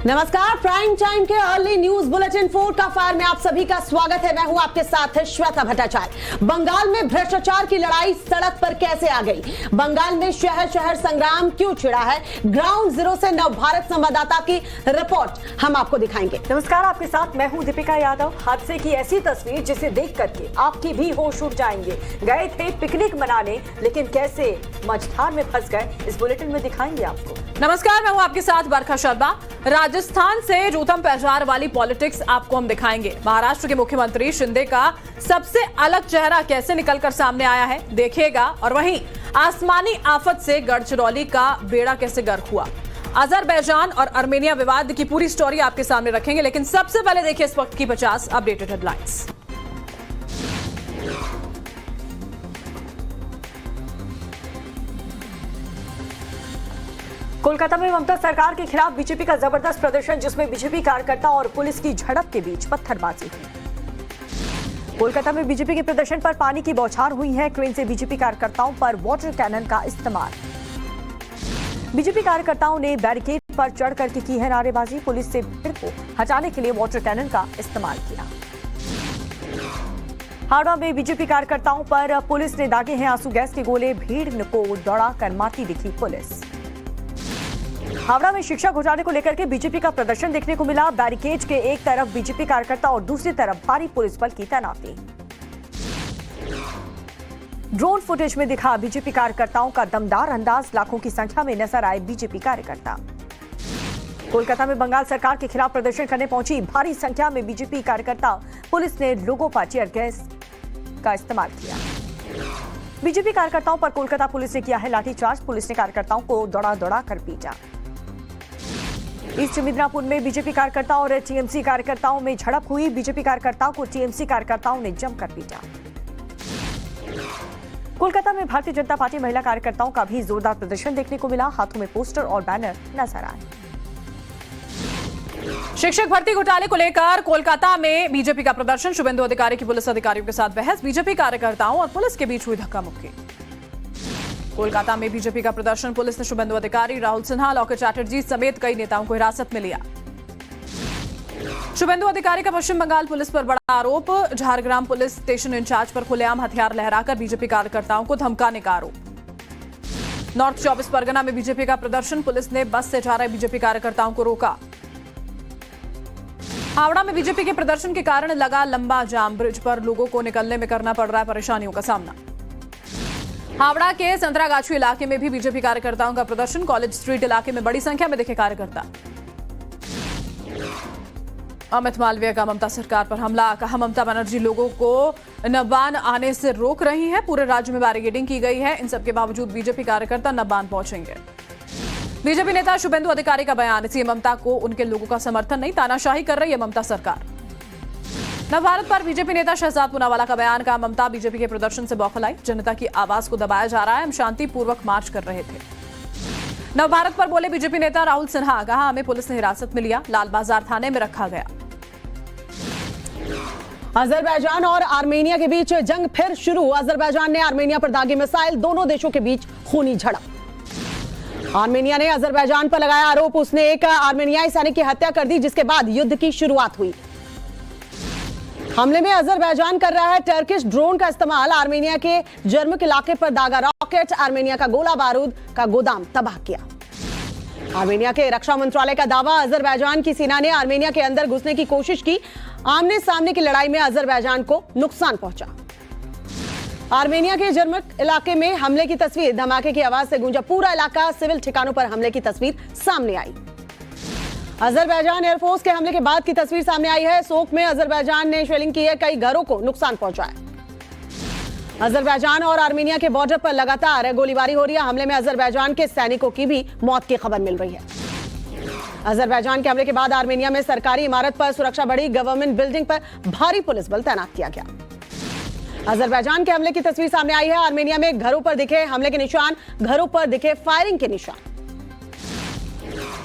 नमस्कार, prime time के early news bulletin 4 का फायर में आप सभी का स्वागत है। मैं हूं आपके साथ श्वेता भट्टाचार्य। बंगाल में भ्रष्टाचार की लड़ाई सड़क पर कैसे आ गई? बंगाल में शहर शहर संग्राम क्यों छिड़ा है? ग्राउंड जीरो से नव भारत संवाददाता की रिपोर्ट हम आपको दिखाएंगे। नमस्कार, आपके साथ मैं हूं दीपिका यादव। हादसे की ऐसी तस्वीर जिसे देख करके आपकी भी होश उड़ जाएंगे। गए थे पिकनिक मनाने, लेकिन कैसे मझधार में फंस गए, इस बुलेटिन में दिखाएंगे आपको। नमस्कार, मैं हूं आपके साथ बरखा शर्मा। राजस्थान से रूतम पैजार वाली पॉलिटिक्स आपको हम दिखाएंगे। महाराष्ट्र के मुख्यमंत्री शिंदे का सबसे अलग चेहरा कैसे निकलकर सामने आया है देखिएगा। और वहीं आसमानी आफत से गढ़चिरौली का बेड़ा कैसे गर्क हुआ। अजरबैजान और आर्मेनिया विवाद की पूरी स्टोरी आपके सामने रखेंगे, लेकिन सबसे पहले देखिए इस वक्त की 50 अपडेटेड हेडलाइंस। कोलकाता में ममता सरकार के खिलाफ बीजेपी का जबरदस्त प्रदर्शन, जिसमें बीजेपी कार्यकर्ता और पुलिस की झड़प के बीच पत्थरबाजी हुई। कोलकाता में बीजेपी के प्रदर्शन पर पानी की बौछार हुई है। क्रेन से बीजेपी कार्यकर्ताओं पर वाटर कैनन का इस्तेमाल। बीजेपी कार्यकर्ताओं ने बैरिकेड पर चढ़ करके की है नारेबाजी। पुलिस से भीड़ को हटाने के लिए वाटर कैनन का इस्तेमाल किया। हावड़ा में बीजेपी कार्यकर्ताओं पर पुलिस ने दागे हैं आंसू गैस के गोले। भीड़ को दौड़ाकर मारती दिखी पुलिस। हावड़ा में शिक्षा घोटाले को लेकर के बीजेपी का प्रदर्शन देखने को मिला। बैरिकेड के एक तरफ बीजेपी कार्यकर्ता और दूसरी तरफ भारी पुलिस बल की तैनाती। ड्रोन फुटेज में दिखा बीजेपी कार्यकर्ताओं का दमदार अंदाज। लाखों की संख्या में नजर आए बीजेपी कार्यकर्ता। कोलकाता में बंगाल सरकार के खिलाफ प्रदर्शन करने पहुंची भारी संख्या में बीजेपी कार्यकर्ता। पुलिस ने लोगों पर टीयर गैस का इस्तेमाल किया। बीजेपी कार्यकर्ताओं पर कोलकाता पुलिस ने किया है लाठीचार्ज। पुलिस ने कार्यकर्ताओं को दौड़ा कर पीटा। ईस्ट मिदनापुर में बीजेपी कार्यकर्ता और टीएमसी कार्यकर्ताओं में झड़प हुई। बीजेपी कार्यकर्ताओं को टीएमसी कार्यकर्ताओं ने जमकर पीटा। कोलकाता में भारतीय जनता पार्टी महिला कार्यकर्ताओं का भी जोरदार प्रदर्शन देखने को मिला। हाथों में पोस्टर और बैनर नजर आए। शिक्षक भर्ती घोटाले को लेकर कोलकाता में बीजेपी का प्रदर्शन। शुभेंदु अधिकारी की पुलिस अधिकारियों के साथ बहस। बीजेपी कार्यकर्ताओं और पुलिस के बीच हुई धक्का मुक्की। कोलकाता में बीजेपी का प्रदर्शन। पुलिस ने शुभेंदु अधिकारी, राहुल सिन्हा, लॉकेट चैटर्जी समेत कई नेताओं को हिरासत में लिया। शुभेंदु अधिकारी का पश्चिम बंगाल पुलिस पर बड़ा आरोप। झारग्राम पुलिस स्टेशन इंचार्ज पर खुलेआम हथियार लहराकर बीजेपी कार्यकर्ताओं को धमकाने का आरोप। नॉर्थ 24 परगना में बीजेपी का प्रदर्शन। पुलिस ने बस से जा रहे बीजेपी कार्यकर्ताओं को रोका। हावड़ा में बीजेपी के प्रदर्शन के कारण लगा लंबा जाम। ब्रिज पर लोगों को निकलने में करना पड़ रहा है परेशानियों का सामना। हावड़ा के संतरागाछी इलाके में भी बीजेपी कार्यकर्ताओं का प्रदर्शन। कॉलेज स्ट्रीट इलाके में बड़ी संख्या में दिखे कार्यकर्ता। अमित मालवीय का ममता सरकार पर हमला। कहा ममता बनर्जी लोगों को नबान आने से रोक रही है। पूरे राज्य में बैरिकेडिंग की गई है। इन सबके बावजूद बीजेपी कार्यकर्ता नबान पहुंचेंगे। बीजेपी नेता शुभेंदु अधिकारी का बयान। सीएम ममता को उनके लोगों का समर्थन नहीं, तानाशाही कर रही है ममता सरकार। नवभारत पर बीजेपी नेता शहजाद पूनावाला का बयान। का ममता बीजेपी के प्रदर्शन से बौखलाई। जनता की आवाज को दबाया जा रहा है। हम शांतिपूर्वक मार्च कर रहे थे। नवभारत पर बोले बीजेपी नेता राहुल सिन्हा। कहा हमें पुलिस ने हिरासत में लिया, लाल बाजार थाने में रखा गया। अजरबैजान और आर्मेनिया के बीच जंग फिर शुरू। अजरबैजान ने आर्मेनिया पर दागी मिसाइल। दोनों देशों के बीच खूनी झड़प। आर्मेनिया ने अजरबैजान पर लगाया आरोप। उसने एक आर्मेनियाई सैनिक की हत्या कर दी, जिसके बाद युद्ध की शुरुआत हुई। हमले में अजरबैजान कर रहा है टर्किश ड्रोन का इस्तेमाल। आर्मेनिया के जर्मक इलाके पर दागा रॉकेट। आर्मेनिया का गोला बारूद का गोदाम तबाह किया। आर्मेनिया के रक्षा मंत्रालय का दावा। अजरबैजान की सेना ने आर्मेनिया के अंदर घुसने की कोशिश की। आमने सामने की लड़ाई में अजरबैजान को नुकसान पहुंचा। आर्मेनिया के जर्मक इलाके में हमले की तस्वीर। धमाके की आवाज से गूंजा पूरा इलाका। सिविल ठिकानों पर हमले की तस्वीर सामने आई। अजरबैजान एयरफोर्स के हमले के बाद की तस्वीर सामने आई है। सोक में अजरबैजान ने शेलिंग की है। कई घरों को नुकसान पहुंचा है। अजरबैजान और आर्मेनिया के बॉर्डर पर लगातार गोलीबारी हो रही है। हमले में अजरबैजान के सैनिकों की भी मौत की खबर मिल रही है। अजरबैजान के हमले के बाद आर्मेनिया में सरकारी इमारत पर सुरक्षा बढ़ी। गवर्नमेंट बिल्डिंग पर भारी पुलिस बल तैनात किया गया। अजरबैजान के हमले की तस्वीर सामने आई है। आर्मेनिया में घरों पर दिखे हमले के निशान। घरों पर दिखे फायरिंग के निशान।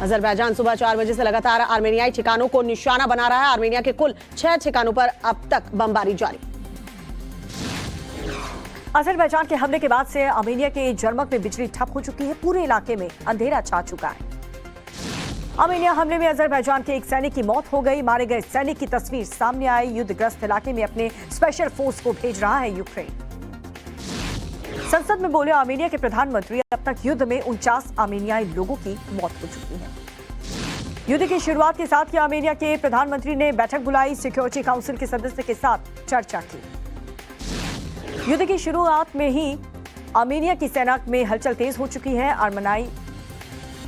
अजरबैजान सुबह 4 बजे से लगातार आर्मेनियाई ठिकानों को निशाना बना रहा है। आर्मेनिया के कुल 6 ठिकानों पर अब तक बमबारी जारी। अजरबैजान के हमले के बाद से आर्मेनिया के जर्मक में बिजली ठप हो चुकी है। पूरे इलाके में अंधेरा छा चुका है। आर्मेनिया हमले में अजरबैजान के एक सैनिक की मौत हो गई। मारे गए सैनिक की तस्वीर सामने आई। युद्धग्रस्त इलाके में अपने स्पेशल फोर्स को भेज रहा है यूक्रेन। संसद में बोले आर्मेनिया के प्रधानमंत्री, अब तक युद्ध में 49 आर्मेनियाई लोगों की मौत हो चुकी है। युद्ध की शुरुआत के साथ ही आर्मेनिया के प्रधानमंत्री ने बैठक बुलाई। सिक्योरिटी काउंसिल के सदस्य के साथ चर्चा की। युद्ध की शुरुआत में ही आर्मेनिया की सेना में हलचल तेज हो चुकी है।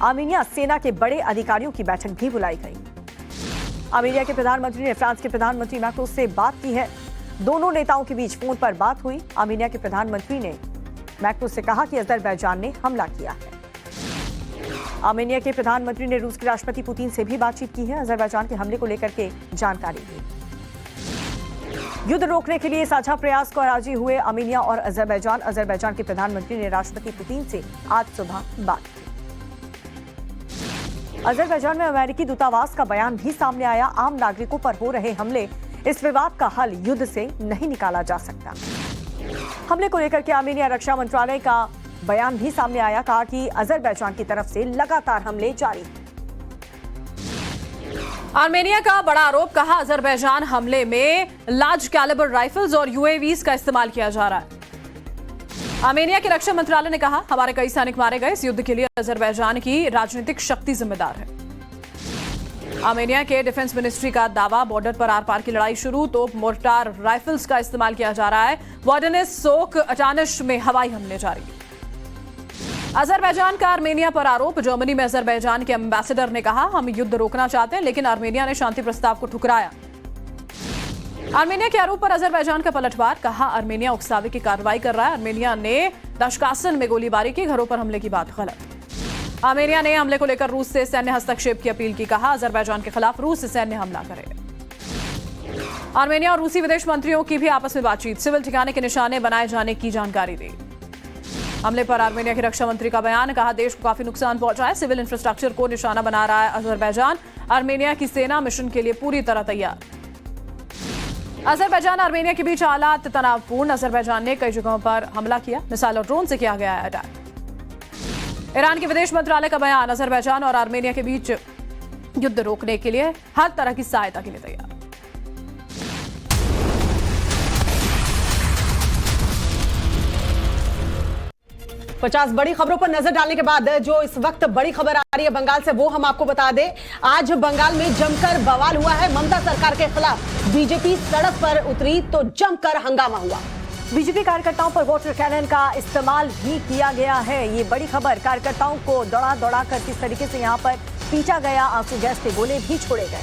आर्मेनिया सेना के बड़े अधिकारियों की बैठक भी बुलाई गई। आर्मेनिया के प्रधानमंत्री ने फ्रांस के प्रधानमंत्री मैक्रों से बात की है। दोनों नेताओं के बीच फोन पर बात हुई। आर्मेनिया के प्रधानमंत्री ने मैक्रों से कहा कि अजरबैजान ने हमला किया है। आर्मेनिया के प्रधानमंत्री ने रूस के राष्ट्रपति पुतिन से भी बातचीत की है। अजरबैजान के हमले को लेकर के जानकारी दी। युद्ध रोकने के लिए साझा प्रयास को राजी हुए आर्मेनिया और अजरबैजान। अजरबैजान के प्रधानमंत्री ने राष्ट्रपति पुतिन से आज सुबह बात की। अजरबैजान में अमेरिकी दूतावास का बयान भी सामने आया। आम नागरिकों पर हो रहे हमले, इस विवाद का हल युद्ध से नहीं निकाला जा सकता। हमले को लेकर के आर्मेनिया रक्षा मंत्रालय का बयान भी सामने आया। कहा कि अजरबैजान की तरफ से लगातार हमले जारी हैं। आर्मेनिया का बड़ा आरोप, कहा अजरबैजान हमले में लार्ज कैलिबर राइफल्स और यूएवीज का इस्तेमाल किया जा रहा है। आर्मेनिया के रक्षा मंत्रालय ने कहा, हमारे कई सैनिक मारे गए। इस युद्ध के लिए अजरबैजान की राजनीतिक शक्ति जिम्मेदार है। आर्मेनिया के डिफेंस मिनिस्ट्री का दावा, बॉर्डर पर आर पार की लड़ाई शुरू। तोप, मोर्टार, राइफल्स का इस्तेमाल किया जा रहा है। वॉर्डनेस, सोक, अटानिश में हवाई हमले जारी। अजरबैजान का आर्मेनिया पर आरोप, जर्मनी में अजरबैजान के एम्बेसडर ने कहा, हम युद्ध रोकना चाहते हैं, लेकिन आर्मेनिया ने शांति प्रस्ताव को ठुकराया। आर्मेनिया के आरोप पर अजरबैजान का पलटवार, कहा आर्मेनिया उकसावे की कार्रवाई कर रहा है। आर्मेनिया ने दशकासन में गोलीबारी की, घरों पर हमले की बात गलत। आर्मेनिया ने हमले को लेकर रूस से सैन्य हस्तक्षेप की अपील की। कहा अजरबैजान के खिलाफ रूस सैन्य हमला करे। आर्मेनिया और रूसी विदेश मंत्रियों की भी आपस में बातचीत, सिविल ठिकाने के निशाने बनाए जाने की जानकारी दी। हमले पर आर्मेनिया के रक्षा मंत्री का बयान, कहा देश को काफी नुकसान पहुंचा है। सिविल इंफ्रास्ट्रक्चर को निशाना बना रहा है अजरबैजान। आर्मेनिया की सेना मिशन के लिए पूरी तरह तैयार। अजरबैजान आर्मेनिया के बीच हालात तनावपूर्ण। अजरबैजान ने कई जगहों पर हमला किया। मिसाइल और ड्रोन से किया गया है अटैक। ईरान के विदेश मंत्रालय का बयान, अजरबैजान और आर्मेनिया के बीच युद्ध रोकने के लिए हर तरह की सहायता के लिए तैयार। पचास बड़ी खबरों पर नजर डालने के बाद जो इस वक्त बड़ी खबर आ रही है बंगाल से, वो हम आपको बता दें। आज बंगाल में जमकर बवाल हुआ है। ममता सरकार के खिलाफ बीजेपी सड़क पर उतरी तो जमकर हंगामा हुआ। बीजेपी कार्यकर्ताओं पर वाटर कैनन का इस्तेमाल भी किया गया है। ये बड़ी खबर, कार्यकर्ताओं को दौड़ा कर किस तरीके से यहाँ पर पीटा गया। आंसू गैस के गोले भी छोड़े गए।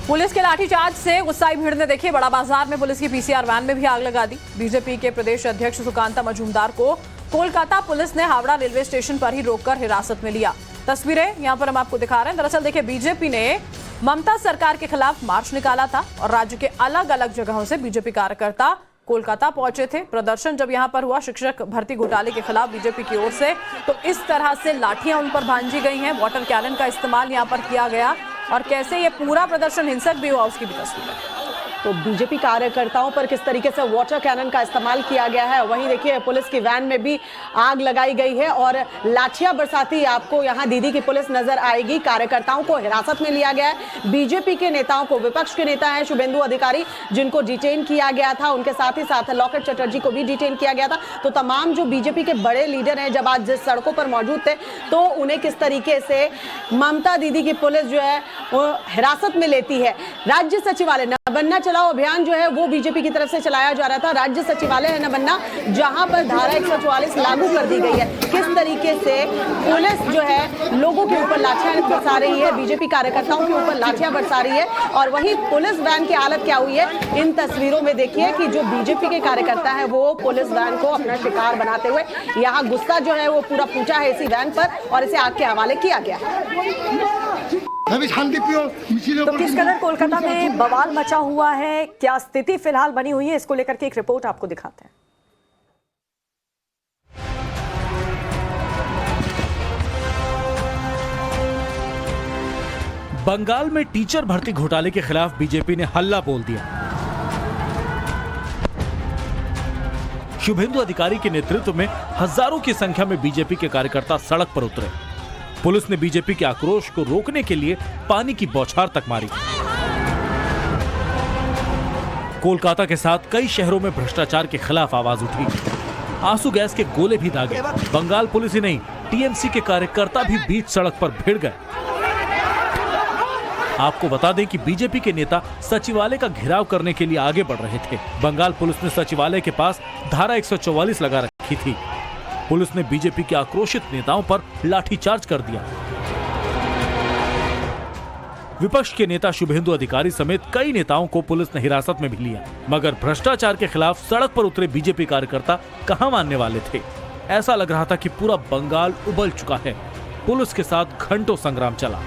पुलिस के लाठीचार्ज से गुस्साई भीड़ ने देखिए बड़ा बाजार में पुलिस की पीसीआर वैन में भी आग लगा दी। बीजेपी के प्रदेश अध्यक्ष सुकांता मजूमदार को कोलकाता पुलिस ने हावड़ा रेलवे स्टेशन पर ही रोककर हिरासत में लिया। तस्वीरें यहां पर हम आपको दिखा रहे हैं। दरअसल देखिए, बीजेपी ने ममता सरकार के खिलाफ मार्च निकाला था और राज्य के अलग अलग जगहों से बीजेपी कार्यकर्ता कोलकाता पहुंचे थे। प्रदर्शन जब यहां पर हुआ शिक्षक भर्ती घोटाले के खिलाफ बीजेपी की ओर से, तो इस तरह से लाठियां उन पर भांजी गई हैं। वाटर कैनन का इस्तेमाल यहां पर किया गया और कैसे ये पूरा प्रदर्शन हिंसक भी हुआ उसकी भी तस्वीर है। तो बीजेपी कार्यकर्ताओं पर किस तरीके से वाटर कैनन का इस्तेमाल किया गया है। वहीं देखिए पुलिस की वैन में भी आग लगाई गई है और लाठियां बरसाती आपको यहां दीदी की पुलिस नजर आएगी। कार्यकर्ताओं को हिरासत में लिया गया है। बीजेपी के नेताओं को, विपक्ष के नेता हैं शुभेंदु अधिकारी जिनको डिटेन किया गया था, उनके साथ ही साथ लॉकेट चटर्जी को भी डिटेन किया गया था। तो तमाम जो बीजेपी के बड़े लीडर हैं जब आज जिस सड़कों पर मौजूद थे, तो उन्हें किस तरीके से ममता दीदी की पुलिस जो है वो हिरासत में लेती है। राज्य सचिवालय न बनना चलाओ अभियान जो है वो बीजेपी की तरफ से चलाया जा रहा था। राज्य सचिवालय है न बनना, जहां पर धारा 144 लागू कर दी गई है। किस तरीके से पुलिस जो है लोगों के ऊपर लाठियां बरसा रही है, बीजेपी कार्यकर्ताओं के ऊपर लाठियां बरसा रही है। और वहीं पुलिस वैन की हालत क्या हुई है, इन तस्वीरों में देखिए कि जो बीजेपी के कार्यकर्ता है वो पुलिस वैन को अपना शिकार बनाते हुए यहाँ गुस्सा जो है वो पूरा फूटा है इसी वैन पर और इसे आग के हवाले किया गया है। तो किस कदर कोलकाता में बवाल मचा हुआ है, क्या स्थिति फिलहाल बनी हुई है, इसको लेकर के एक रिपोर्ट आपको दिखाते हैं। बंगाल में टीचर भर्ती घोटाले के खिलाफ बीजेपी ने हल्ला बोल दिया। शुभेंदु अधिकारी के नेतृत्व में हजारों की संख्या में बीजेपी के कार्यकर्ता सड़क पर उतरे। पुलिस ने बीजेपी के आक्रोश को रोकने के लिए पानी की बौछार तक मारी। कोलकाता के साथ कई शहरों में भ्रष्टाचार के खिलाफ आवाज उठी। आंसू गैस के गोले भी दागे। बंगाल पुलिस ही नहीं, टीएमसी के कार्यकर्ता भी बीच सड़क पर भिड़ गए। आपको बता दें कि बीजेपी के नेता सचिवालय का घेराव करने के लिए आगे बढ़ रहे थे। बंगाल पुलिस ने सचिवालय के पास धारा 144 लगा रखी थी। पुलिस ने बीजेपी के आक्रोशित नेताओं पर लाठीचार्ज कर दिया। विपक्ष के नेता शुभेंदु अधिकारी समेत कई नेताओं को पुलिस ने हिरासत में भी लिया, मगर भ्रष्टाचार के खिलाफ सड़क पर उतरे बीजेपी कार्यकर्ता कहां मानने वाले थे। ऐसा लग रहा था कि पूरा बंगाल उबल चुका है। पुलिस के साथ घंटों संग्राम चला।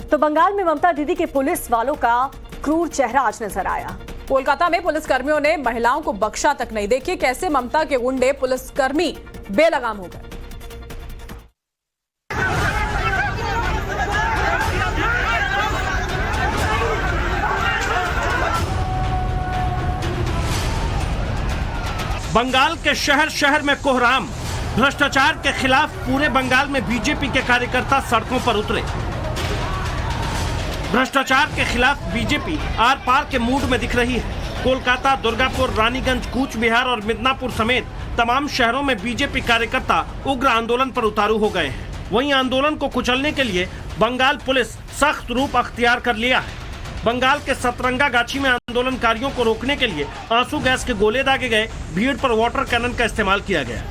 तो बंगाल में ममता दीदी के पुलिस वालों का क्रूर चेहरा आज नजर आया। कोलकाता में पुलिसकर्मियों ने महिलाओं को बख्शा तक नहीं। देखिए कैसे ममता के गुंडे पुलिसकर्मी बेलगाम हो गए। बंगाल के शहर शहर में कोहराम। भ्रष्टाचार के खिलाफ पूरे बंगाल में बीजेपी के कार्यकर्ता सड़कों पर उतरे। भ्रष्टाचार के खिलाफ बीजेपी आर पार के मूड में दिख रही है। कोलकाता, दुर्गापुर, रानीगंज, कूच बिहार और मिदनापुर समेत तमाम शहरों में बीजेपी कार्यकर्ता उग्र आंदोलन पर उतारू हो गए हैं। वहीं आंदोलन को कुचलने के लिए बंगाल पुलिस सख्त रूप अख्तियार कर लिया है। बंगाल के सतरंगा गाछी में आंदोलनकारियों को रोकने के लिए आंसू गैस के गोले दागे गए। भीड़ पर वाटर कैनन का इस्तेमाल किया गया।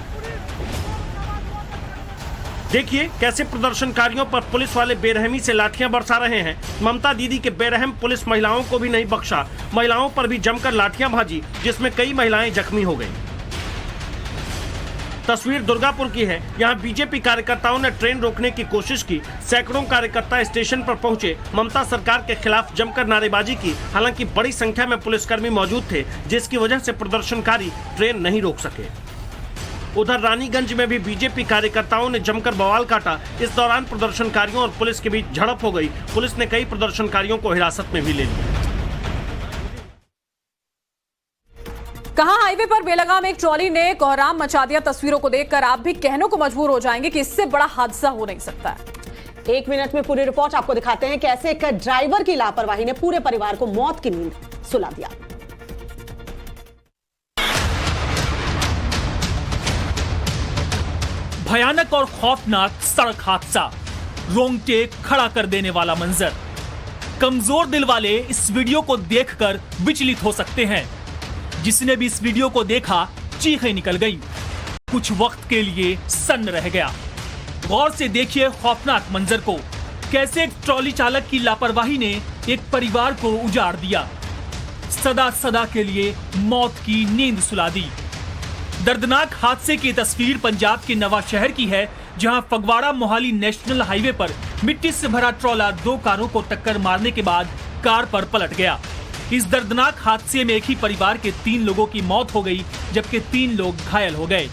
देखिए कैसे प्रदर्शनकारियों पर पुलिस वाले बेरहमी से लाठियां बरसा रहे हैं। ममता दीदी के बेरहम पुलिस महिलाओं को भी नहीं बख्शा। महिलाओं पर भी जमकर लाठियां भाजी, जिसमें कई महिलाएं जख्मी हो गईं। तस्वीर दुर्गापुर की है। यहां बीजेपी कार्यकर्ताओं ने ट्रेन रोकने की कोशिश की। सैकड़ों कार्यकर्ता स्टेशन पर पहुंचे, ममता सरकार के खिलाफ जमकर नारेबाजी की। हालांकि बड़ी संख्या में पुलिसकर्मी मौजूद थे, जिसकी वजह से प्रदर्शनकारी ट्रेन नहीं रोक सके। उधर रानीगंज में भी बीजेपी कार्यकर्ताओं ने जमकर बवाल काटा। इस दौरान प्रदर्शनकारियों और पुलिस के बीच झड़प हो गई। पुलिस ने कई प्रदर्शनकारियों को हिरासत में भी ले लिया। कहां हाईवे पर बेलगाम एक ट्रॉली ने कोहराम मचा दिया। तस्वीरों को देखकर आप भी कहने को मजबूर हो जाएंगे कि इससे बड़ा हादसा हो नहीं सकता है। 1 मिनट में पूरी रिपोर्ट आपको दिखाते हैं कैसे एक ड्राइवर की लापरवाही ने पूरे परिवार को मौत की नींद सुला दिया। भयानक और खौफनाक सड़क हादसा, रोंगटे खड़ा कर देने वाला मंजर। कमजोर दिल वाले इस वीडियो को देखकर विचलित हो सकते हैं। जिसने भी इस वीडियो को देखा चीखें निकल गई, कुछ वक्त के लिए सन्न रह गया। गौर से देखिए खौफनाक मंजर को, कैसे एक ट्रॉली चालक की लापरवाही ने एक परिवार को उजाड़ दिया, सदा सदा के लिए मौत की नींद सुला दी। दर्दनाक हादसे की तस्वीर पंजाब के नवा शहर की है, जहां फगवाड़ा मोहाली नेशनल हाईवे पर मिट्टी से भरा ट्रॉला 2 कारों को टक्कर मारने के बाद कार पर पलट गया। इस दर्दनाक हादसे में एक ही परिवार के 3 लोगों की मौत हो गई, जबकि 3 लोग घायल हो गए।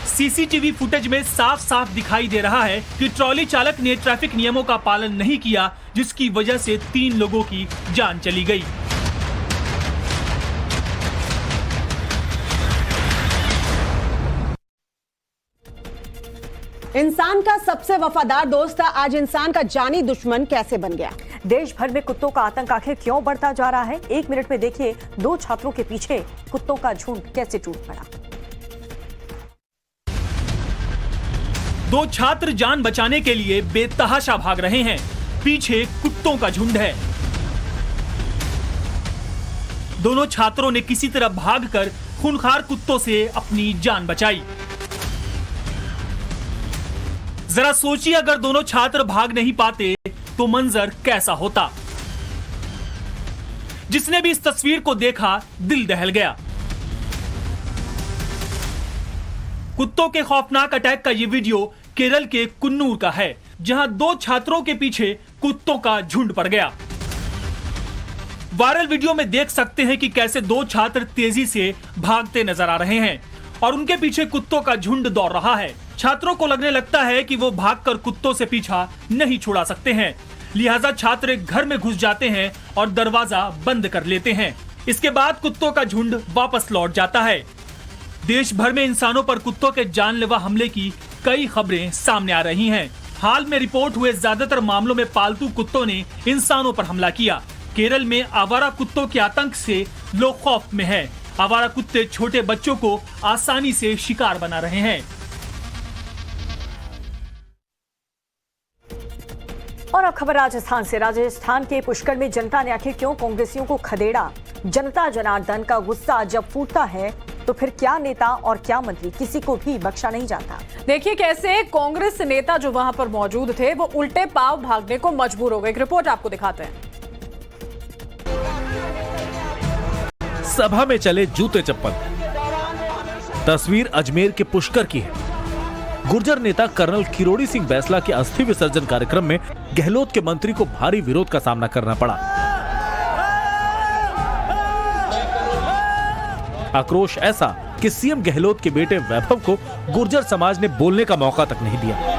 सीसीटीवी फुटेज में साफ साफ दिखाई दे रहा है कि ट्रॉली चालक ने ट्रैफिक नियमों का पालन नहीं किया, जिसकी वजह से 3 लोगों की जान चली गई। इंसान का सबसे वफादार दोस्त आज इंसान का जानी दुश्मन कैसे बन गया। देश भर में कुत्तों का आतंक आखिर क्यों बढ़ता जा रहा है? 1 मिनट में देखिए 2 छात्रों के पीछे कुत्तों का झुंड कैसे टूट पड़ा। 2 छात्र जान बचाने के लिए बेतहाशा भाग रहे हैं, पीछे कुत्तों का झुंड है। दोनों छात्रों ने किसी तरह भागकर खूंखार कुत्तों से अपनी जान बचाई। जरा सोचिए अगर दोनों छात्र भाग नहीं पाते तो मंजर कैसा होता। जिसने भी इस तस्वीर को देखा दिल दहल गया। कुत्तों के खौफनाक अटैक का यह वीडियो केरल के कुन्नूर का है, जहां 2 छात्रों के पीछे कुत्तों का झुंड पड़ गया। वायरल वीडियो में देख सकते हैं कि कैसे 2 छात्र तेजी से भागते नजर आ रहे हैं और उनके पीछे कुत्तों का झुंड दौड़ रहा है। छात्रों को लगने लगता है कि वो भागकर कुत्तों से पीछा नहीं छुड़ा सकते हैं, लिहाजा छात्र एक घर में घुस जाते हैं और दरवाजा बंद कर लेते हैं। इसके बाद कुत्तों का झुंड वापस लौट जाता है। देश भर में इंसानों पर कुत्तों के जानलेवा हमले की कई खबरें सामने आ रही हैं। हाल में रिपोर्ट हुए ज्यादातर मामलों में पालतू कुत्तों ने इंसानों पर हमला किया। केरल में आवारा कुत्तों के आतंक से लोग खौफ में हैं। आवारा कुत्ते छोटे बच्चों को आसानी से शिकार बना रहे हैं। और अब खबर राजस्थान से। राजस्थान के पुष्कर में जनता ने आखिर क्यों कांग्रेसियों को खदेड़ा? जनता जनार्दन का गुस्सा जब फूटता है तो फिर क्या नेता और क्या मंत्री, किसी को भी बख्शा नहीं जाता। देखिए कैसे कांग्रेस नेता जो वहां पर मौजूद थे वो उल्टे पांव भागने को मजबूर हो गए। एक रिपोर्ट आपको दिखाते हैं। सभा में चले जूते चप्पल। तस्वीर अजमेर के पुष्कर की है। गुर्जर नेता कर्नल किरोड़ी सिंह बैंसला के अस्थि विसर्जन कार्यक्रम में गहलोत के मंत्री को भारी विरोध का सामना करना पड़ा। आक्रोश ऐसा कि सीएम गहलोत के बेटे वैभव को गुर्जर समाज ने बोलने का मौका तक नहीं दिया।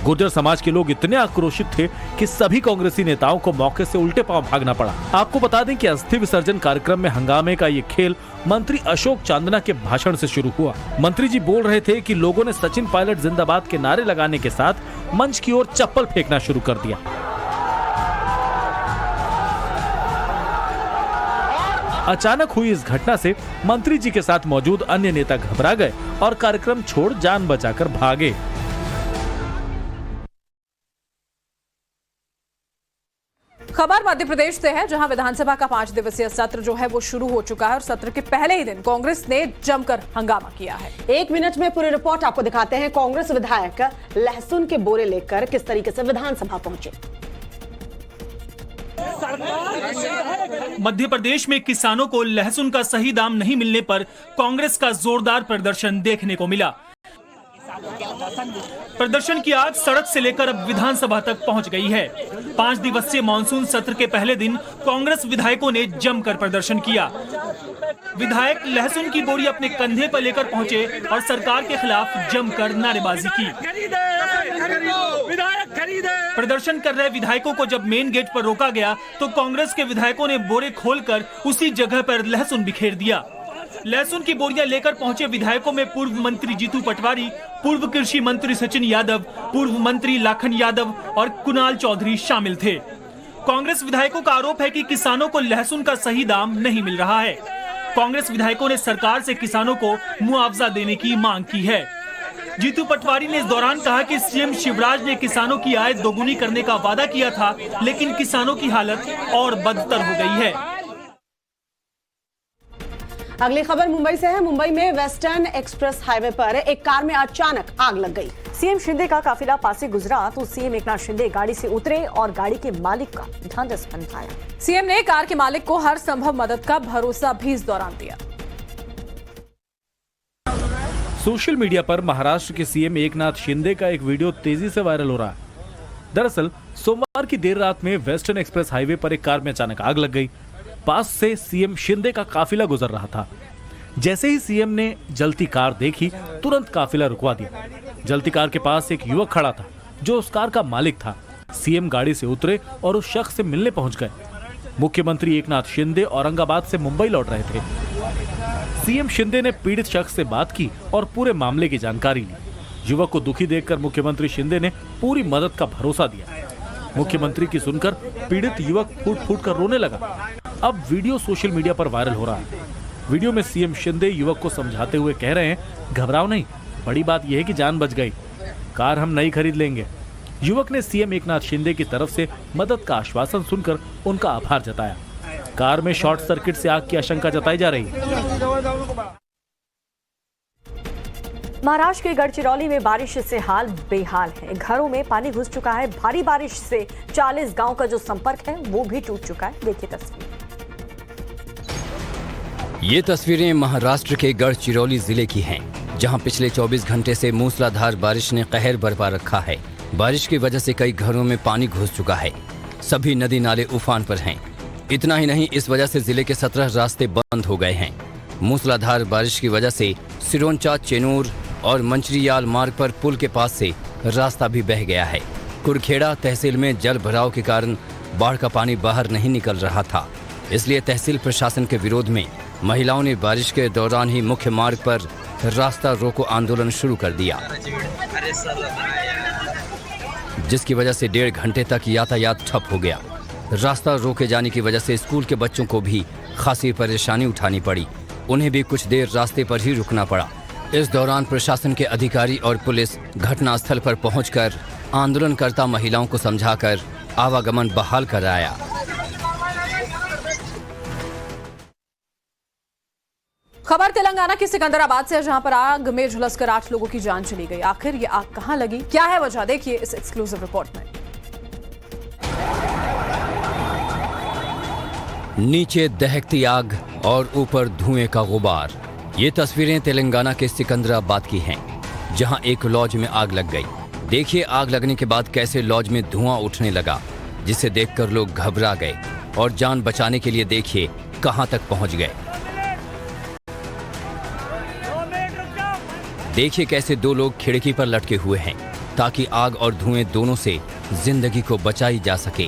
गुर्जर समाज के लोग इतने आक्रोशित थे कि सभी कांग्रेसी नेताओं को मौके से उल्टे पांव भागना पड़ा। आपको बता दें कि अस्थि विसर्जन कार्यक्रम में हंगामे का ये खेल मंत्री अशोक चांदना के भाषण से शुरू हुआ। मंत्री जी बोल रहे थे कि लोगों ने सचिन पायलट जिंदाबाद के नारे लगाने के साथ मंच की ओर चप्पल फेंकना शुरू कर दिया। अचानक हुई इस घटना से मंत्री जी के साथ मौजूद अन्य नेता घबरा गए और कार्यक्रम छोड़ जान बचाकर भागे। खबर मध्य प्रदेश से है, जहां विधानसभा का 5 दिवसीय सत्र जो है वो शुरू हो चुका है और सत्र के पहले ही दिन कांग्रेस ने जमकर हंगामा किया है। 1 मिनट में पूरी रिपोर्ट आपको दिखाते हैं। कांग्रेस विधायक लहसुन के बोरे लेकर किस तरीके से विधानसभा पहुंचे। मध्य प्रदेश में किसानों को लहसुन का सही दाम नहीं मिलने पर कांग्रेस का जोरदार प्रदर्शन देखने को मिला। प्रदर्शन की आग सड़क से लेकर अब विधानसभा तक पहुंच गई है। 5 दिवसीय मानसून सत्र के पहले दिन कांग्रेस विधायकों ने जमकर प्रदर्शन किया। विधायक लहसुन की बोरी अपने कंधे पर लेकर पहुंचे और सरकार के खिलाफ जमकर नारेबाजी की। प्रदर्शन कर रहे विधायकों को जब मेन गेट पर रोका गया तो कांग्रेस के विधायकों ने बोरे खोलकर उसी जगह पर लहसुन बिखेर दिया। लहसुन की बोरियां लेकर पहुंचे विधायकों में पूर्व मंत्री जीतू पटवारी, पूर्व कृषि मंत्री सचिन यादव, पूर्व मंत्री लाखन यादव और कुणाल चौधरी शामिल थे। कांग्रेस विधायकों का आरोप है कि किसानों को लहसुन का सही दाम नहीं मिल रहा है। कांग्रेस विधायकों ने सरकार से किसानों को मुआवजा देने की मांग की है। जीतू पटवारी ने इस दौरान कहा कि सीएम शिवराज ने किसानों की आय दोगुनी करने का वादा किया था, लेकिन किसानों की हालत और बदतर हो गई है। अगली खबर मुंबई से है। मुंबई में वेस्टर्न एक्सप्रेस हाईवे पर एक कार में अचानक आग लग गई। सीएम शिंदे का काफिला पास से गुजरा तो सीएम एकनाथ शिंदे गाड़ी से उतरे और गाड़ी के मालिक का ढांढस बंधाया। सीएम ने कार के मालिक को हर संभव मदद का भरोसा भी इस दौरान दिया। सोशल मीडिया पर महाराष्ट्र के सीएम एकनाथ शिंदे का एक वीडियो तेजी से वायरल हो रहा है। दरअसल सोमवार की देर रात में वेस्टर्न एक्सप्रेस हाईवे पर एक कार में अचानक आग लग गई। पास से सीएम शिंदे का काफिला गुजर रहा था। जैसे ही सीएम ने जलती कार देखी, तुरंत काफिला रुकवा दिया। जलती कार के पास एक युवक खड़ा था जो उस कार का मालिक था। सीएम गाड़ी से उतरे और उस शख्स से मिलने पहुंच गए। मुख्यमंत्री एकनाथ शिंदे औरंगाबाद से मुंबई लौट रहे थे। सीएम शिंदे ने पीड़ित शख्स से बात की और पूरे मामले की जानकारी ली। युवक को दुखी देखकर मुख्यमंत्री शिंदे ने पूरी मदद का भरोसा दिया। मुख्यमंत्री की सुनकर पीड़ित युवक फूट फूट कर रोने लगा। अब वीडियो सोशल मीडिया पर वायरल हो रहा है। वीडियो में सीएम शिंदे युवक को समझाते हुए कह रहे हैं, घबराओ नहीं, बड़ी बात यह है कि जान बच गई, कार हम नई खरीद लेंगे। युवक ने सीएम एकनाथ शिंदे की तरफ से मदद का आश्वासन सुनकर उनका आभार जताया। कार में शॉर्ट सर्किट से आग की आशंका जताई जा रही है। महाराष्ट्र के गढ़चिरौली में बारिश से हाल बेहाल है। घरों में पानी घुस चुका है। भारी बारिश से 40 गांव का जो संपर्क है वो भी टूट चुका है। देखिए तस्वीर। ये तस्वीरें महाराष्ट्र के गढ़चिरौली जिले की हैं, जहां पिछले 24 घंटे से मूसलाधार बारिश ने कहर बरपा रखा है। बारिश की वजह से कई घरों में पानी घुस चुका है। सभी नदी नाले उफान पर हैं। इतना ही नहीं, इस वजह से जिले के 17 रास्ते बंद हो गए हैं। मूसलाधार बारिश की वजह से सिरोंचा, चेनूर और मंचरियाल मार्ग पर पुल के पास से रास्ता भी बह गया है। कुरखेड़ा तहसील में जल भराव के कारण बाढ़ का पानी बाहर नहीं निकल रहा था, इसलिए तहसील प्रशासन के विरोध में महिलाओं ने बारिश के दौरान ही मुख्य मार्ग पर रास्ता रोको आंदोलन शुरू कर दिया, जिसकी वजह से 1.5 घंटे तक यातायात ठप हो गया। रास्ता रोके जाने की वजह से स्कूल के बच्चों को भी खासी परेशानी उठानी पड़ी। उन्हें भी कुछ देर रास्ते पर ही रुकना पड़ा। इस दौरान प्रशासन के अधिकारी और पुलिस घटनास्थल पर पहुंचकर आंदोलनकर्ता महिलाओं को समझाकर आवागमन बहाल कराया। खबर तेलंगाना के सिकंदराबाद से है, जहां पर आग में झुलसकर 8 लोगों की जान चली गई। आखिर ये आग कहां लगी, क्या है वजह, देखिए इस एक्सक्लूसिव रिपोर्ट में। नीचे दहकती आग और ऊपर धुएं का गुबार। ये तस्वीरें तेलंगाना के सिकंदराबाद की हैं, जहां एक लॉज में आग लग गई। देखिए आग लगने के बाद कैसे लॉज में धुआं उठने लगा, जिसे देखकर लोग घबरा गए और जान बचाने के लिए देखिए कहां तक पहुंच गए। देखिए कैसे 2 लोग खिड़की पर लटके हुए हैं ताकि आग और धुएं दोनों से जिंदगी को बचाई जा सके।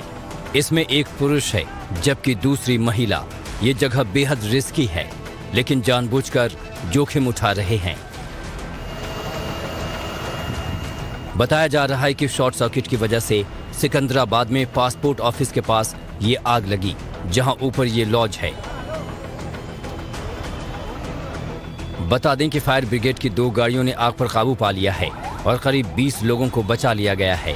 इसमें एक पुरुष है जबकि दूसरी महिला। ये जगह बेहद रिस्की है, लेकिन जानबूझकर जोखिम उठा रहे हैं। बताया जा रहा है कि शॉर्ट सर्किट की वजह से सिकंदराबाद में पासपोर्ट ऑफिस के पास ये आग लगी, जहां ऊपर ये लॉज है। बता दें कि फायर ब्रिगेड की 2 गाड़ियों ने आग पर काबू पा लिया है और करीब 20 लोगों को बचा लिया गया है।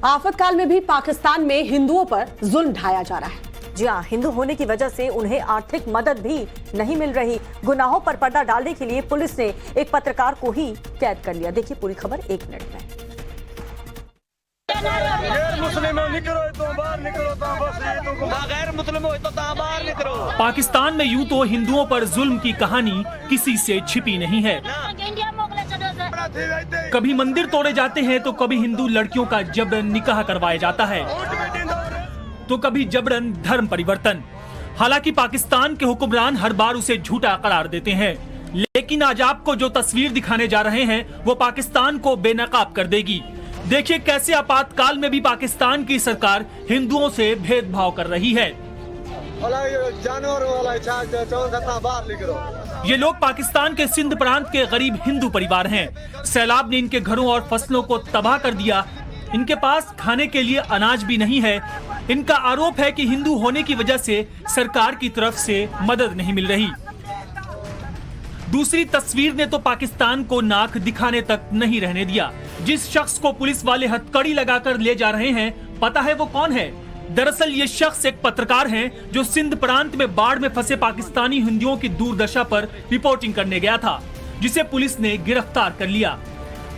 आफतकाल में भी पाकिस्तान में हिंदुओं पर जुल्म ढाया जा रहा है। जी हाँ, हिंदू होने की वजह से उन्हें आर्थिक मदद भी नहीं मिल रही। गुनाहों पर पर्दा डालने के लिए पुलिस ने एक पत्रकार को ही कैद कर लिया। देखिए पूरी खबर 1 मिनट में। पाकिस्तान में यूं तो हिंदुओं पर जुल्म की कहानी किसी से छिपी नहीं है। कभी मंदिर तोड़े जाते हैं तो कभी हिंदू लड़कियों का जबरन निकाह करवाया जाता है, तो कभी जबरन धर्म परिवर्तन। हालांकि पाकिस्तान के हुक्मरान हर बार उसे झूठा करार देते हैं, लेकिन आज आपको जो तस्वीर दिखाने जा रहे हैं वो पाकिस्तान को बेनकाब कर देगी। देखिए कैसे आपातकाल में भी पाकिस्तान की सरकार हिंदुओं से भेदभाव कर रही है। ये लोग पाकिस्तान के सिंध प्रांत के गरीब हिंदू परिवार हैं। सैलाब ने इनके घरों और फसलों को तबाह कर दिया। इनके पास खाने के लिए अनाज भी नहीं है। इनका आरोप है कि हिंदू होने की वजह से सरकार की तरफ से मदद नहीं मिल रही। दूसरी तस्वीर ने तो पाकिस्तान को नाक दिखाने तक नहीं रहने दिया। जिस शख्स को पुलिस वाले हथकड़ी लगाकर ले जा रहे हैं, पता है वो कौन है? दरअसल ये शख्स एक पत्रकार हैं जो सिंध प्रांत में बाढ़ में फंसे पाकिस्तानी हिंदुओं की दुर्दशा पर रिपोर्टिंग करने गया था, जिसे पुलिस ने गिरफ्तार कर लिया।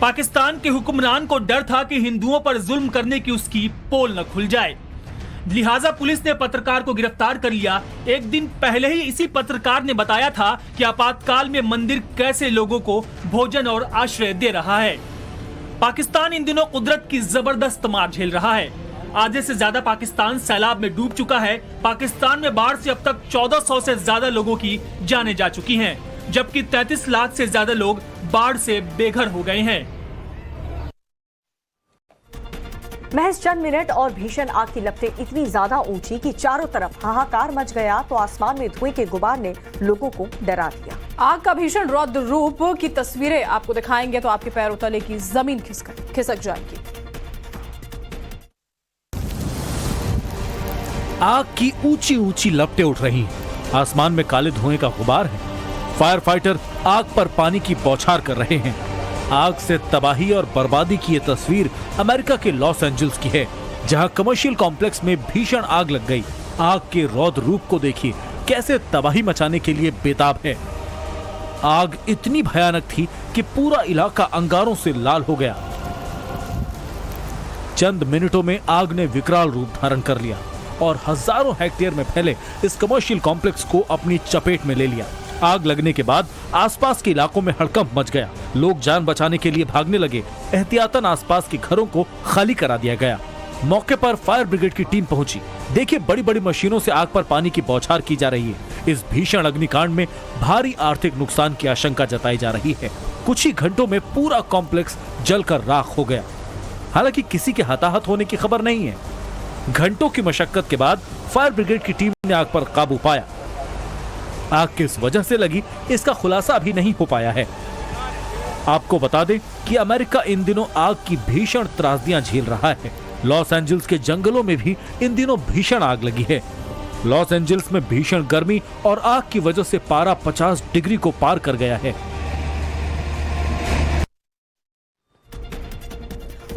पाकिस्तान के हुक्मरान को डर था कि हिंदुओं पर जुल्म करने की उसकी पोल न खुल जाए, लिहाजा पुलिस ने पत्रकार को गिरफ्तार कर लिया। एक दिन पहले ही इसी पत्रकार ने बताया था कि आपातकाल में मंदिर कैसे लोगों को भोजन और आश्रय दे रहा है। पाकिस्तान इन दिनों कुदरत की जबरदस्त मार झेल रहा है। आधे से ज्यादा पाकिस्तान सैलाब में डूब चुका है। पाकिस्तान में बाढ़ से अब तक 1400 से ज्यादा लोगों की जानें जा चुकी हैं, जबकि 33 लाख से ज्यादा लोग बाढ़ से बेघर हो गए हैं। महज चंद मिनट और भीषण आग की लपटें इतनी ज्यादा ऊंची कि चारों तरफ हाहाकार मच गया, तो आसमान में धुएं के गुबार ने लोगों को डरा दिया। आग का भीषण रौद्र रूप की तस्वीरें आपको दिखाएंगे तो आपके पैरों तले की जमीन खिसक जाएगी। आग की ऊंची ऊंची लपटें उठ रही हैं। आसमान में काले धुएं का गुबार है। फायर फाइटर आग पर पानी की बौछार कर रहे हैं। आग से तबाही और बर्बादी की ये तस्वीर अमेरिका के लॉस एंजल्स की है, जहां कमर्शियल कॉम्प्लेक्स में भीषण आग लग गई। आग के रौद्र रूप को देखिए, कैसे तबाही मचाने के लिए बेताब है। आग इतनी भयानक थी कि पूरा इलाका अंगारों से लाल हो गया। चंद मिनटों में आग ने विकराल रूप धारण कर लिया और हजारों हेक्टेयर में फैले इस कमर्शियल कॉम्प्लेक्स को अपनी चपेट में ले लिया। आग लगने के बाद आसपास के इलाकों में हड़कंप मच गया। लोग जान बचाने के लिए भागने लगे। एहतियातन आसपास के घरों को खाली करा दिया गया। मौके पर फायर ब्रिगेड की टीम पहुंची। देखिए बड़ी बड़ी मशीनों से आग पर पानी की बौछार की जा रही है। इस भीषण अग्निकांड में भारी आर्थिक नुकसान की आशंका जताई जा रही है। कुछ ही घंटों में पूरा कॉम्प्लेक्स जलकर राख हो गया। हालांकि किसी के हताहत होने की खबर नहीं है। घंटों की मशक्कत के बाद फायर ब्रिगेड की टीम ने आग पर काबू पाया। आग किस वजह से लगी इसका खुलासा अभी नहीं हो पाया है। आपको बता दें कि अमेरिका इन दिनों आग की भीषण त्रासदियां झेल रहा है। लॉस एंजल्स के जंगलों में भी इन दिनों भीषण आग लगी है। लॉस एंजल्स में भीषण गर्मी और आग की वजह से पारा 50 डिग्री को पार कर गया है।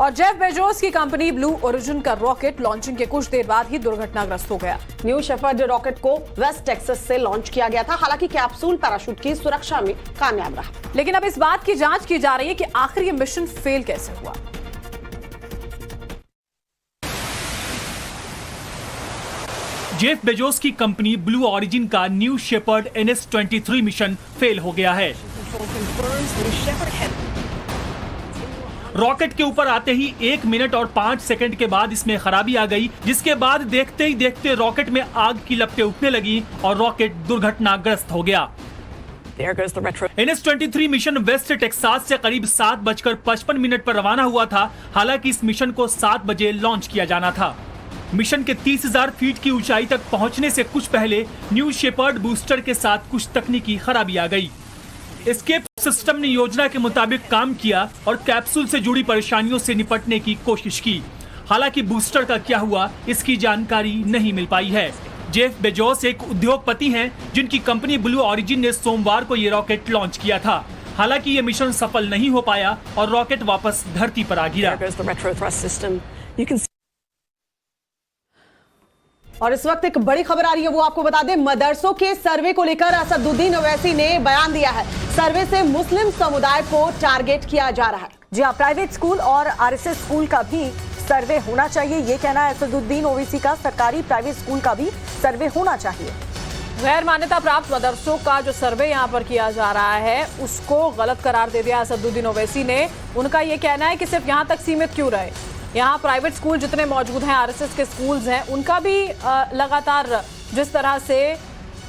और जेफ बेजोस की कंपनी ब्लू ओरिजिन का रॉकेट लॉन्चिंग के कुछ देर बाद ही दुर्घटनाग्रस्त हो गया। न्यू शेफर्ड रॉकेट को वेस्ट टेक्सास से लॉन्च किया गया था। हालांकि कैप्सूल पैराशूट की सुरक्षा में कामयाब रहा। लेकिन अब इस बात की जांच की जा रही है कि आखिर ये मिशन फेल कैसे हुआ। जेफ बेजोस की कंपनी ब्लू ओरिजिन का New Shepard NS-23 mission fail हो गया है। रॉकेट के ऊपर आते ही 1 मिनट और 5 सेकंड के बाद इसमें खराबी आ गई, जिसके बाद देखते ही देखते रॉकेट में आग की लपटें उठने लगी और रॉकेट दुर्घटनाग्रस्त हो गया। NS-23 मिशन वेस्ट टेक्सास से करीब 7:55 पर रवाना हुआ था। हालांकि इस मिशन को 7 बजे लॉन्च किया जाना था। मिशन के 30,000 फीट की ऊंचाई तक पहुंचने से कुछ पहले न्यू शेपर्ड बूस्टर के साथ कुछ तकनीकी खराबी आ गई। एस्केप सिस्टम ने योजना के मुताबिक काम किया और कैप्सूल से जुड़ी परेशानियों से निपटने की कोशिश की। हालांकि बूस्टर का क्या हुआ इसकी जानकारी नहीं मिल पाई है। जेफ बेजोस एक उद्योगपति हैं जिनकी कंपनी ब्लू ओरिजिन ने सोमवार को ये रॉकेट लॉन्च किया था। हालांकि ये मिशन सफल नहीं हो पाया और रॉकेट वापस धरती पर आ गिरा। और इस वक्त एक बड़ी खबर आ रही है, वो आपको बता दें। मदरसों के सर्वे को लेकर असदुद्दीन ओवैसी ने बयान दिया है। सर्वे से मुस्लिम समुदाय को टारगेट किया जा रहा है। जी हाँ, प्राइवेट स्कूल और RSS स्कूल का भी सर्वे होना चाहिए, ये कहना है असदुद्दीन ओवैसी का। सरकारी प्राइवेट स्कूल का भी सर्वे होना चाहिए। गैर मान्यता प्राप्त मदरसों का जो सर्वे यहाँ पर किया जा रहा है उसको गलत करार दे दिया असदुद्दीन ओवैसी ने। उनका ये कहना है कि सिर्फ यहाँ तक सीमित क्यों रहे, यहाँ प्राइवेट स्कूल जितने मौजूद हैं, RSS के स्कूल्स हैं, उनका भी लगातार जिस तरह से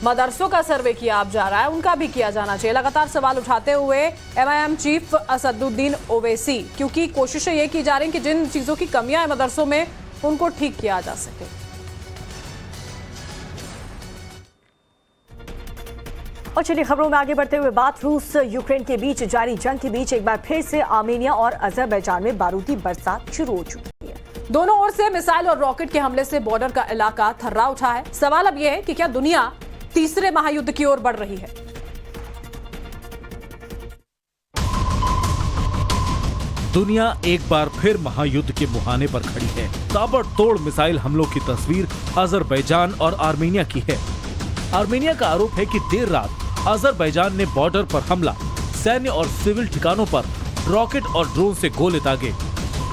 मदरसों का सर्वे किया अब जा रहा है उनका भी किया जाना चाहिए। लगातार सवाल उठाते हुए MIM चीफ असदुद्दीन ओवैसी, क्योंकि कोशिशें ये की जा रही हैं कि जिन चीज़ों की कमियां हैं मदरसों में उनको ठीक किया जा सके। और चलिए खबरों में आगे बढ़ते हुए बात रूस यूक्रेन के बीच जारी जंग के बीच एक बार फिर से आर्मेनिया और अजरबैजान में बारूदी बरसात शुरू हो चुकी है। दोनों ओर से मिसाइल और रॉकेट के हमले से बॉर्डर का इलाका थर्रा उठा है। सवाल अब यह है कि क्या दुनिया तीसरे महायुद्ध की ओर बढ़ रही है। दुनिया एक बार फिर महायुद्ध के मुहाने पर खड़ी है। ताबड़तोड़ मिसाइल हमलों की तस्वीर अजरबैजान और आर्मेनिया की है। आर्मेनिया का आरोप है कि देर रात अजरबैजान ने बॉर्डर पर हमला, सैन्य और सिविल ठिकानों पर रॉकेट और ड्रोन से गोले दागे।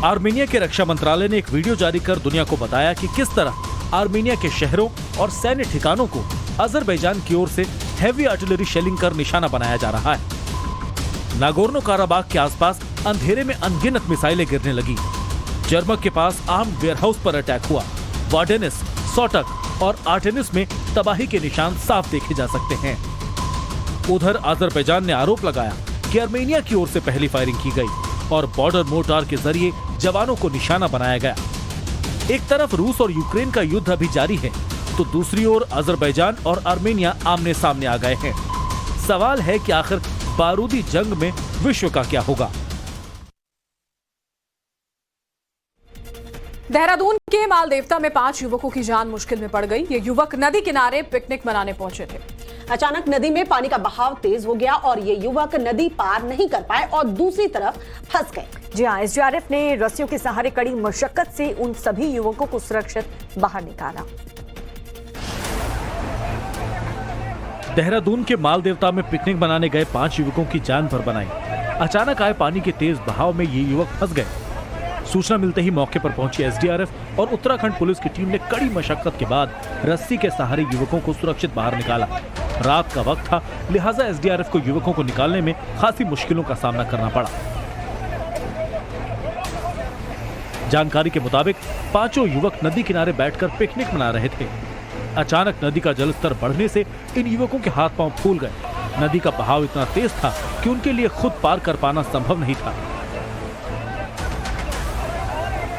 आर्मेनिया के रक्षा मंत्रालय ने एक वीडियो जारी कर दुनिया को बताया कि किस तरह आर्मेनिया के शहरों और सैन्य ठिकानों को अजरबैजान की ओर से हैवी आर्टिलरी शेलिंग कर निशाना बनाया जा रहा है। नागोर्नो काराबाग के आसपास अंधेरे में अनगिनत मिसाइलें गिरने लगी। जर्मक के पास आर्म्ड वेयरहाउस पर अटैक हुआ। वार्डेनिस, सोटक और आर्टेनिस में तबाही के निशान साफ देखे जा सकते हैं। उधर अजरबैजान ने आरोप लगाया कि आर्मेनिया की ओर से पहली फायरिंग की गई और बॉर्डर मोर्टार के जरिए जवानों को निशाना बनाया गया। एक तरफ रूस और यूक्रेन का युद्ध अभी जारी है तो दूसरी ओर अजरबैजान और आर्मेनिया आमने सामने आ गए हैं। सवाल है कि आखिर बारूदी जंग में विश्व का क्या होगा। देहरादून के मालदेवता में 5 युवकों की जान मुश्किल में पड़ गई। ये युवक नदी किनारे पिकनिक मनाने पहुंचे थे। अचानक नदी में पानी का बहाव तेज हो गया और ये युवक नदी पार नहीं कर पाए और दूसरी तरफ फंस गए। जी हाँ, SDRF ने रस्सियों के सहारे कड़ी मशक्कत से उन सभी युवकों को सुरक्षित बाहर निकाला। देहरादून के मालदेवता में पिकनिक मनाने गए 5 युवकों की जान पर बनाई। अचानक आए पानी के तेज बहाव में ये युवक फंस गए। सूचना मिलते ही मौके पर पहुंची SDRF और उत्तराखंड पुलिस की टीम ने कड़ी मशक्कत के बाद रस्सी के सहारे युवकों को सुरक्षित बाहर निकाला। रात का वक्त था, लिहाजा SDRF को युवकों को निकालने में खासी मुश्किलों का सामना करना पड़ा। जानकारी के मुताबिक 5 युवक नदी किनारे बैठकर पिकनिक मना रहे थे। अचानक नदी का जलस्तर बढ़ने से इन युवकों के हाथ पांव फूल गए। नदी का बहाव इतना तेज था कि उनके लिए खुद पार कर पाना संभव नहीं था।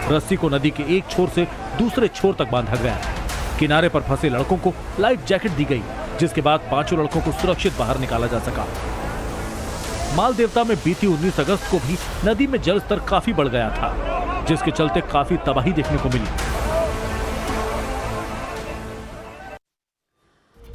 रस्सी को नदी के एक छोर से दूसरे छोर तक बांधा गया। किनारे पर फंसे लड़कों को लाइफ जैकेट दी गई, जिसके बाद 5 लड़कों को सुरक्षित बाहर निकाला जा सका। मालदेवता में बीती 19 अगस्त को भी नदी में जल स्तर काफी बढ़ गया था, जिसके चलते काफी तबाही देखने को मिली।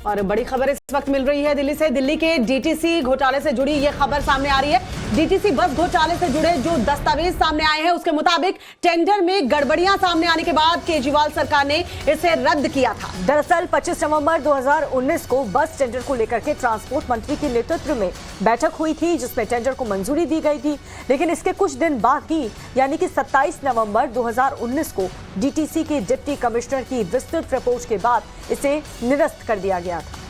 और बड़ी खबर इस वक्त मिल रही है दिल्ली से। दिल्ली के डीटीसी घोटाले से जुड़ी यह खबर सामने आ रही है। डीटीसी बस घोटाले से जुड़े जो दस्तावेज सामने आए हैं उसके मुताबिक टेंडर में गड़बड़ियां सामने आने के बाद केजरीवाल सरकार ने इसे रद्द किया था। दरअसल 25 नवंबर 2019 को बस टेंडर को लेकर के ट्रांसपोर्ट मंत्री के नेतृत्व में बैठक हुई थी, जिसमें टेंडर को मंजूरी दी गई थी। लेकिन इसके कुछ दिन बाद ही यानी कि 27 नवंबर 2019 को डीटीसी के डिप्टी कमिश्नर की विस्तृत रिपोर्ट के बाद इसे निरस्त कर दिया गया था।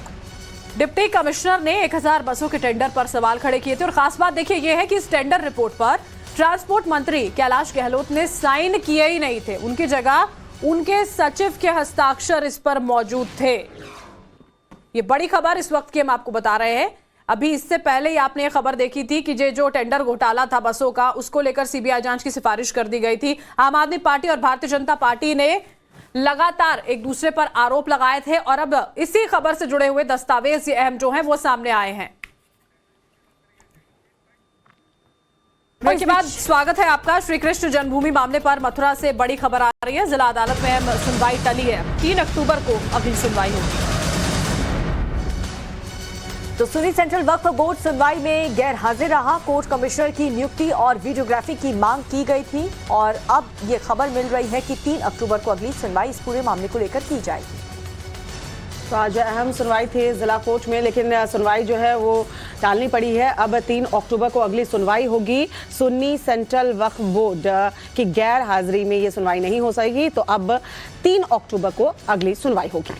डिप्टी कमिश्नर ने 1000 बसों के टेंडर पर सवाल खड़े किए थे और खास बात देखिए यह है कि इस टेंडर रिपोर्ट पर ट्रांसपोर्ट मंत्री कैलाश गहलोत ने साइन किए ही नहीं थे। उनकी जगह उनके सचिव के हस्ताक्षर इस पर मौजूद थे। ये बड़ी खबर इस वक्त की हम आपको बता रहे हैं। अभी इससे पहले ही आपने ये खबर देखी थी कि जो टेंडर घोटाला था बसों का, उसको लेकर सीबीआई जांच की सिफारिश कर दी गई थी। आम आदमी पार्टी और भारतीय जनता पार्टी ने लगातार एक दूसरे पर आरोप लगाए थे और अब इसी खबर से जुड़े हुए दस्तावेज अहम जो हैं वो सामने आए हैं। ब्रेक के बाद स्वागत है आपका। श्री कृष्ण जन्मभूमि मामले पर मथुरा से बड़ी खबर आ रही है। जिला अदालत में अहम सुनवाई टली है। 3 अक्टूबर को अगली सुनवाई होगी। तो सुन्नी सेंट्रल वक्फ बोर्ड सुनवाई में गैर हाजिर रहा। कोर्ट कमिश्नर की नियुक्ति और वीडियोग्राफी की मांग की गई थी और अब ये खबर मिल रही है कि 3 अक्टूबर को अगली सुनवाई इस पूरे मामले को लेकर की जाएगी। तो आज अहम सुनवाई थी जिला कोर्ट में, लेकिन सुनवाई जो है वो टालनी पड़ी है। अब 3 अक्टूबर को अगली सुनवाई होगी। सुन्नी सेंट्रल वक्फ बोर्ड की गैर हाजिरी में ये सुनवाई नहीं हो सकेगी, तो अब 3 अक्टूबर को अगली सुनवाई होगी।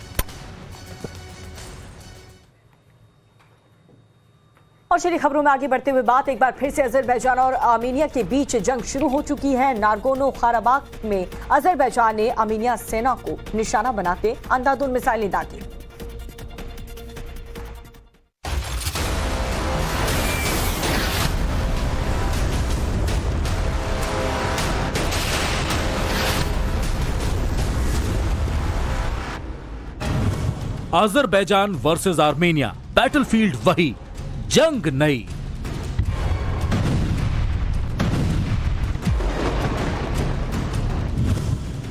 और चलिए खबरों में आगे बढ़ते हुए बात एक बार फिर से अजरबैजान और आर्मेनिया के बीच जंग शुरू हो चुकी है। नागोर्नो काराबाख में अजरबैजान ने आर्मेनिया सेना को निशाना बनाते अंधाधुंध मिसाइलें दागी। अजरबैजान वर्सेस आर्मेनिया, बैटलफील्ड वही, जंग नई।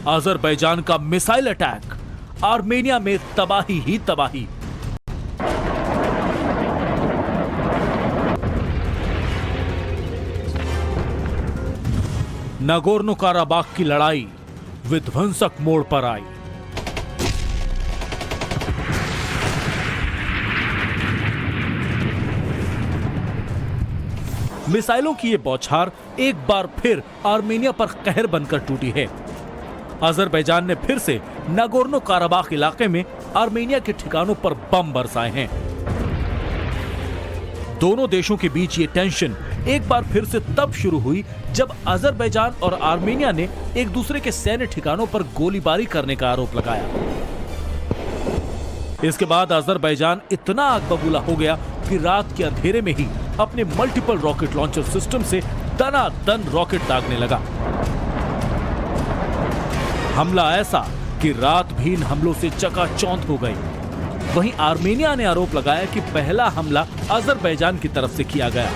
अजरबैजान का मिसाइल अटैक, आर्मेनिया में तबाही ही तबाही। नागोर्नो काराबाख की लड़ाई विध्वंसक मोड़ पर आई। मिसाइलों की ये बौछार एक बार फिर आर्मेनिया पर कहर बनकर टूटी है। अजरबैजान ने फिर से नागोर्नो काराबाख इलाके में आर्मेनिया के ठिकानों पर बम बरसाए हैं। दोनों देशों के बीच ये टेंशन एक बार फिर से तब शुरू हुई जब अजरबैजान और आर्मेनिया ने एक दूसरे के सैन्य ठिकानों पर गोलीबारी करने का आरोप लगाया। इसके बाद अजरबैजान इतना आग बबूला हो गया कि रात के अंधेरे में ही अपने मल्टीपल रॉकेट लॉन्चर सिस्टम से दनादन रॉकेट दागने लगा। हमला ऐसा कि रात भी इन हमलों से चकाचौंध हो गई। वहीं आर्मेनिया ने आरोप लगाया कि पहला हमला अजरबैजान की तरफ से किया गया,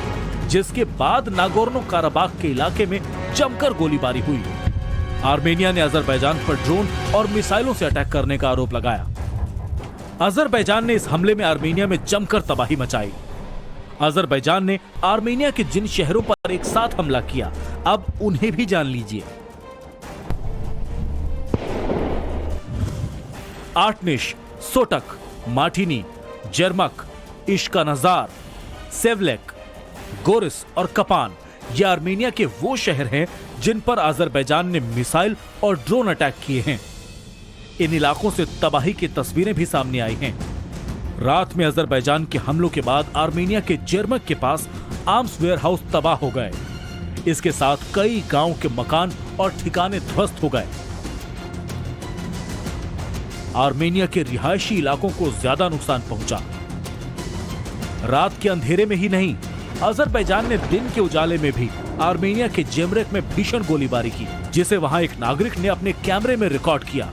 जिसके बाद नागोर्नो काराबाख के इलाके में जमकर गोलीबारी हुई। आर्मेनिया ने अजरबैजान पर ड्रोन और मिसाइलों से अटैक करने का आरोप लगाया। अजरबैजान ने इस हमले में आर्मेनिया में जमकर तबाही मचाई। अजरबैजान ने आर्मेनिया के जिन शहरों पर एक साथ हमला किया, अब उन्हें भी जान लीजिए। आर्टनिश, सोटक, माटिनी, जर्मक, इश्कानजार, सेवलेक, गोरिस और कपान ये आर्मेनिया के वो शहर हैं जिन पर अजरबैजान ने मिसाइल और ड्रोन अटैक किए हैं। इन इलाकों से तबाही की तस्वीरें भी सामने आई हैं। रात में अजरबैजान के हमलों के बाद आर्मेनिया के जर्मक के पास आर्म्स वेयरहाउस तबाह हो गए। इसके साथ कई गांव के मकान और ठिकाने ध्वस्त हो गए। आर्मेनिया के रिहायशी इलाकों को ज्यादा नुकसान पहुंचा। रात के अंधेरे में ही नहीं, अजरबैजान ने दिन के उजाले में भी आर्मेनिया के जेमरेक में भीषण गोलीबारी की, जिसे वहां एक नागरिक ने अपने कैमरे में रिकॉर्ड किया।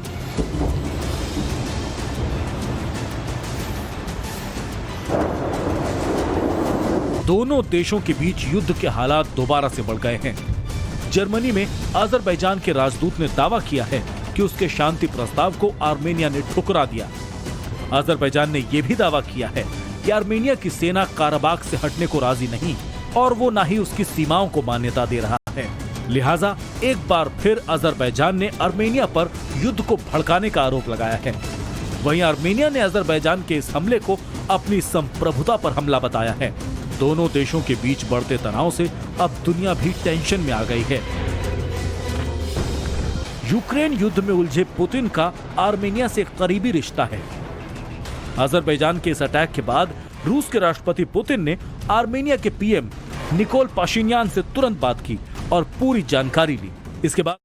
दोनों देशों के बीच युद्ध के हालात दोबारा से बढ़ गए हैं। जर्मनी में अजरबैजान के राजदूत ने दावा किया है कि उसके शांति प्रस्ताव को आर्मेनिया ने ठुकरा दिया। अजरबैजान ने यह भी दावा किया है कि आर्मेनिया की सेना काराबाग से हटने को राजी नहीं और वो ना ही उसकी सीमाओं को मान्यता दे रहा है। लिहाजा एक बार फिर अजरबैजान ने आर्मेनिया पर युद्ध को भड़काने का आरोप लगाया है। वहीं आर्मेनिया ने अजरबैजान के इस हमले को अपनी संप्रभुता पर हमला बताया है। दोनों देशों के बीच बढ़ते तनाव से अब दुनिया भी टेंशन में आ गई है। यूक्रेन युद्ध में उलझे पुतिन का आर्मेनिया से करीबी रिश्ता है। अजरबैजान के इस अटैक के बाद रूस के राष्ट्रपति पुतिन ने आर्मेनिया के पीएम निकोल पाशिनियान से तुरंत बात की और पूरी जानकारी ली। इसके बाद